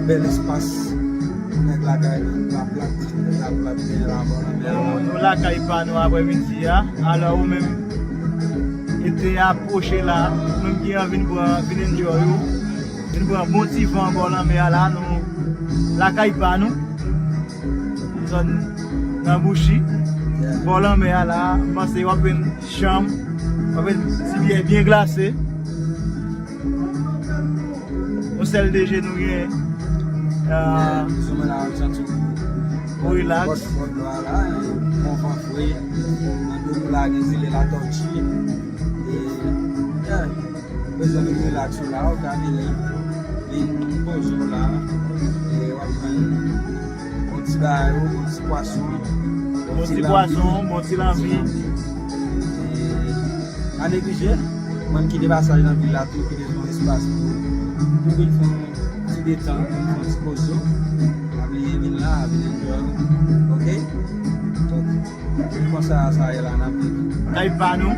Bel espas nek la kay la plat nous la kay pa nous après-midi alors ou même était approché là même qui a venir enjoy venir motivant encore là mais là nous la kay pa nous zone dans bouchi bon là mais là penser on une chambre si bien glacé au sel de genoux relax. Voilà, on va fouiller, on va résiler la tortue et besoin de relax là, on va venir bonjour là et on va prendre un petit gars, un petit poisson, mon petit l'envie. À négliger, même qui dépasse dans la ville là, tout qui est dans l'espace pour une fois. Des temps, un petit poisson, venir là, venir ok? Donc, comme ça, ça est là, on a pas nous.